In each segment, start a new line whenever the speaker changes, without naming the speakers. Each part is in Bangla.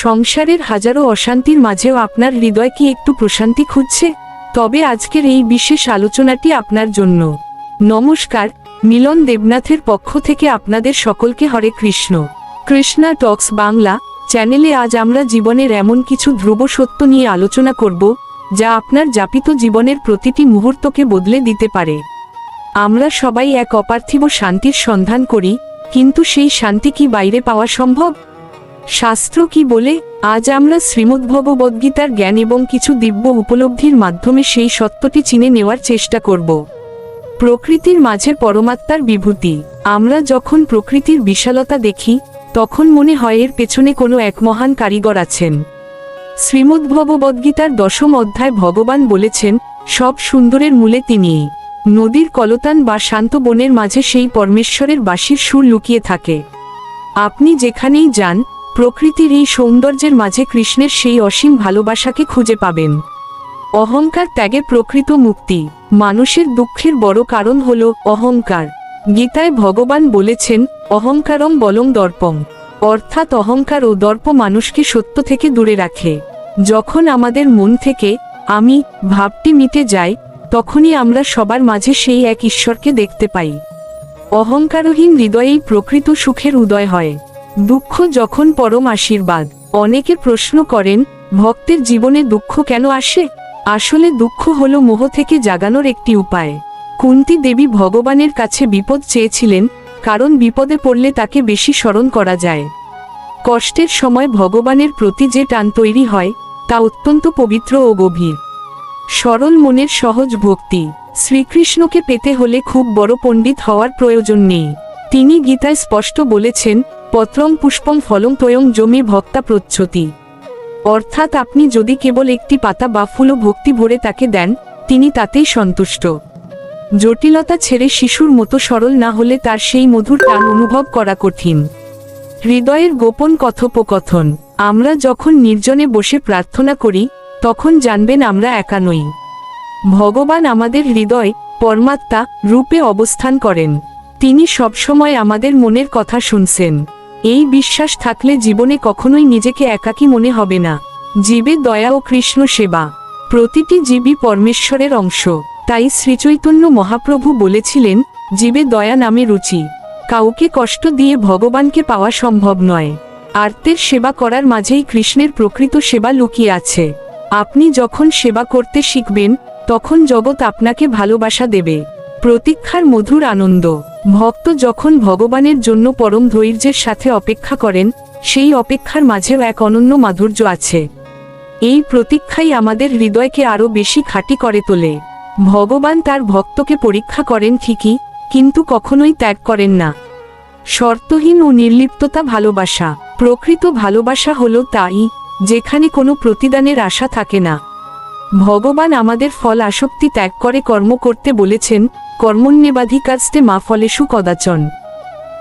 সংসারের হাজারো অশান্তির মাঝেও আপনার হৃদয় কি একটু প্রশান্তি খুঁজছে? তবে আজকের এই বিশেষ আলোচনাটি আপনার জন্য। নমস্কার, মিলন দেবনাথের পক্ষ থেকে আপনাদের সকলকে হরে কৃষ্ণ। কৃষ্ণা টক্স বাংলা চ্যানেলে আজ আমরা জীবনের এমন কিছু ধ্রুব সত্য নিয়ে আলোচনা করব, যা আপনার যাপিত জীবনের প্রতিটি মুহূর্তকে বদলে দিতে পারে। আমরা সবাই এক অপার্থিব শান্তির সন্ধান করি, কিন্তু সেই শান্তি কি বাইরে পাওয়া সম্ভব? শাস্ত্র কি বলে? আজ আমরা শ্রীমদ্ভগবদ্গীতার জ্ঞান এবং কিছু দিব্য উপলব্ধির মাধ্যমে সেই সত্যটি চিনে নেওয়ার চেষ্টা করব। প্রকৃতির মাঝে পরমাত্মার বিভূতি। আমরা যখন প্রকৃতির বিশালতা দেখি, তখন মনে হয় এর পেছনে কোনো এক মহান কারিগর আছেন। শ্রীমদ্ভগবদ্গীতার 10ম অধ্যায় ভগবান বলেছেন, সব সুন্দরের মূলে তিনিই। নদীর কলতান বা শান্ত বনের মাঝে সেই পরমেশ্বরের বাঁশির সুর লুকিয়ে থাকে। আপনি যেখানেই যান, প্রকৃতির এই সৌন্দর্যের মাঝে কৃষ্ণের সেই অসীম ভালোবাসাকে খুঁজে পাবেন। অহংকার ত্যাগে প্রকৃত মুক্তি। মানুষের দুঃখের বড় কারণ হল অহংকার। গীতায় ভগবান বলেছেন, অহংকারং বলং দর্পং, অর্থাৎ অহংকার ও দর্প মানুষকে সত্য থেকে দূরে রাখে। যখন আমাদের মন থেকে আমি ভাবটি মিটে যায়, তখনই আমরা সবার মাঝে সেই এক ঈশ্বরকে দেখতে পাই। অহংকারহীন হৃদয়েই প্রকৃত সুখের উদয় হয়। দুঃখ যখন পরম আশীর্বাদ। অনেকে প্রশ্ন করেন, ভক্তের জীবনে দুঃখ কেন আসে? আসলে দুঃখ হলো মোহ থেকে জাগানোর একটি উপায়। কুন্তী দেবী ভগবানের কাছে বিপদ চেয়েছিলেন, কারণ বিপদে পড়লে তাকে বেশি স্মরণ করা যায়। কষ্টের সময় ভগবানের প্রতি যে টান তৈরি হয়, তা অত্যন্ত পবিত্র ও গভীর। সরল মনের সহজ ভক্তি। শ্রীকৃষ্ণকে পেতে হলে খুব বড় পণ্ডিত হওয়ার প্রয়োজন নেই। তিনি গীতায় স্পষ্ট বলেছেন, পত্রং পুষ্পং ফলং তয়ং যমি ভক্তা প্রচ্ছতি, অর্থাৎ আপনি যদি কেবল একটি পাতা বা ফুলও ভক্তি ভরে তাকে দেন, তিনি তাতেই সন্তুষ্ট। জটিলতা ছেড়ে শিশুর মতো সরল না হলে তার সেই মধুর টান অনুভব করা কঠিন। হৃদয়ের গোপন কথোপকথন। আমরা যখন নির্জনে বসে প্রার্থনা করি, তখন জানবেন আমরা একা নই। ভগবান আমাদের হৃদয় পরমাত্মা রূপে অবস্থান করেন। তিনি সবসময় আমাদের মনের কথা শুনছেন। এই বিশ্বাস থাকলে জীবনে কখনোই নিজেকে একাকী মনে হবে না। জীবে দয়া ও কৃষ্ণ সেবা। প্রতিটি জীবই পরমেশ্বরের অংশ। তাই শ্রীচৈতন্য মহাপ্রভু বলেছিলেন, জীবে দয়া নামে রুচি। কাউকে কষ্ট দিয়ে ভগবানকে পাওয়া সম্ভব নয়। আর্তের সেবা করার মাঝেই কৃষ্ণের প্রকৃত সেবা লুকিয়ে আছে। আপনি যখন সেবা করতে শিখবেন, তখন জগৎ আপনাকে ভালোবাসা দেবে। প্রতীক্ষার মধুর আনন্দ। ভক্ত যখন ভগবানের জন্য পরম ধৈর্যের সাথে অপেক্ষা করেন, সেই অপেক্ষার মাঝেও এক অনন্য মাধুর্য আছে। এই প্রতীক্ষাই আমাদের হৃদয়কে আরো বেশি খাঁটি করে তোলে। ভগবান তার ভক্তকে পরীক্ষা করেন ঠিকই, কিন্তু কখনোই ত্যাগ করেন না। শর্তহীন ও নির্লিপ্ততা ভালোবাসা। প্রকৃত ভালোবাসা হলো তাই, যেখানে কোনো প্রতিদানের আশা থাকে না। ভগবান আমাদের ফল আসক্তি ত্যাগ করে কর্ম করতে বলেছেন, কর্মণ্যেবাধিকারস্তে মা ফলেষু কদাচন।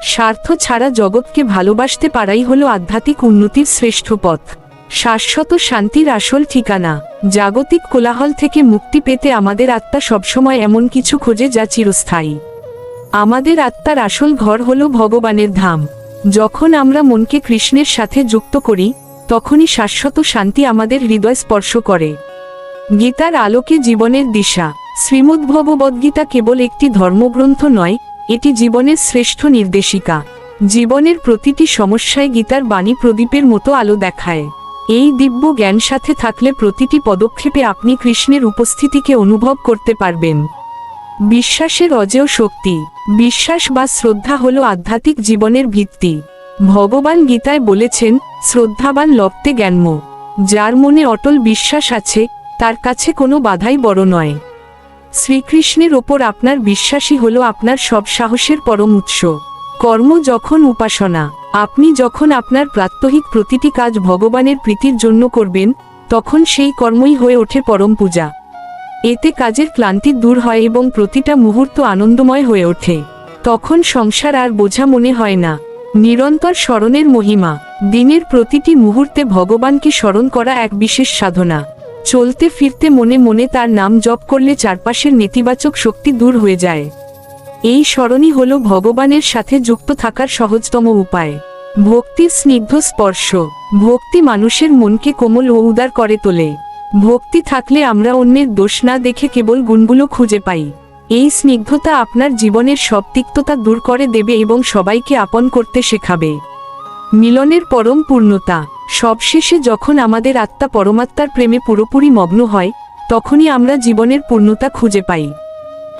স্বার্থ ছাড়া জগৎকে ভালোবাসতে পারাই হলো আধ্যাত্মিক উন্নতির শ্রেষ্ঠ পথ। শাশ্বত শান্তির আসল ঠিকানা। জাগতিক কোলাহল থেকে মুক্তি পেতে আমাদের আত্মা সবসময় এমন কিছু খোঁজে যা চিরস্থায়ী। আমাদের আত্মার আসল ঘর হলো ভগবানের ধাম। যখন আমরা মনকে কৃষ্ণের সাথে যুক্ত করি, তখনই শাশ্বত শান্তি আমাদের হৃদয় স্পর্শ করে। গীতার আলোকে জীবনের দিশা। শ্রীমদ্ভগবদ্গীতা কেবল একটি ধর্মগ্রন্থ নয়, এটি জীবনের শ্রেষ্ঠ নির্দেশিকা। জীবনের প্রতিটি সমস্যায় গীতার বাণী প্রদীপের মতো আলো দেখায়। এই দিব্য জ্ঞান সাথে থাকলে প্রতিটি পদক্ষেপে আপনি কৃষ্ণের উপস্থিতিকে অনুভব করতে পারবেন। বিশ্বাসের অজেয় শক্তি। বিশ্বাস বা শ্রদ্ধা হলো আধ্যাত্মিক জীবনের ভিত্তি। ভগবান গীতায় বলেছেন, শ্রদ্ধাবান লব্ধে জ্ঞানম। যার মনে অটল বিশ্বাস আছে, তার কাছে কোনো বাধাই বড় নয়। শ্রীকৃষ্ণের ওপর আপনার বিশ্বাসই হলো আপনার সব সাহসের পরম উৎস। কর্ম যখন উপাসনা। আপনি যখন আপনার প্রাত্যহিক প্রতিটি কাজ ভগবানের প্রীতির জন্য করবেন, তখন সেই কর্মই হয়ে ওঠে পরম পূজা। এতে কাজের ক্লান্তি দূর হয় এবং প্রতিটা মুহূর্ত আনন্দময় হয়ে ওঠে। তখন সংসার আর বোঝা মনে হয় না। নিরন্তর স্মরণের মহিমা। দিনের প্রতিটি মুহূর্তে ভগবানকে স্মরণ করা এক বিশেষ সাধনা। চলতে ফিরতে মনে মনে তার নাম জপ করলে চারপাশের নেতিবাচক শক্তি দূর হয়ে যায়। এই স্মরণই হলো ভগবানের সাথে যুক্ত থাকার সহজতম উপায়। ভক্তির স্নিগ্ধ স্পর্শ। ভক্তি মানুষের মনকে কোমল ও উদার করে তোলে। ভক্তি থাকলে আমরা অন্যের দোষ না দেখে কেবল গুণগুলো খুঁজে পাই। এই স্নিগ্ধতা আপনার জীবনের সব তিক্ততা দূর করে দেবে এবং সবাইকে আপন করতে শেখাবে। মিলনের পরম পূর্ণতা। সবশেষে যখন আমাদের আত্মা পরমাত্মার প্রেমে পুরোপুরি মগ্ন হয়, তখনই আমরা জীবনের পূর্ণতা খুঁজে পাই।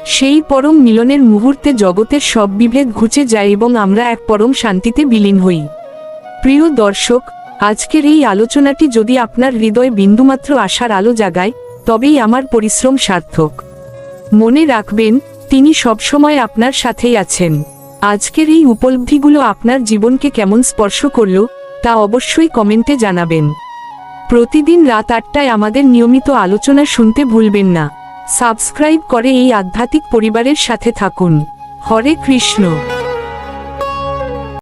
সেই পরম মিলনের মুহূর্তে জগতের সব বিভেদ ঘুচে যায় এবং আমরা এক পরম শান্তিতে বিলীন হই। প্রিয় দর্শক, আজকের এই আলোচনাটি যদি আপনার হৃদয়ে বিন্দুমাত্র আশার আলো জাগায়, তবেই আমার পরিশ্রম সার্থক। মনে রাখবেন, তিনি সবসময় আপনার সাথেই আছেন। আজকের এই উপলব্ধিগুলো আপনার জীবনকে কেমন স্পর্শ করল, তা অবশ্যই কমেন্টে জানাবেন। প্রতিদিন রাত 8টায় আমাদের নিয়মিত আলোচনা শুনতে ভুলবেন না। সাবস্ক্রাইব করে এই আধ্যাত্মিক পরিবারের সাথে থাকুন। হরে কৃষ্ণ।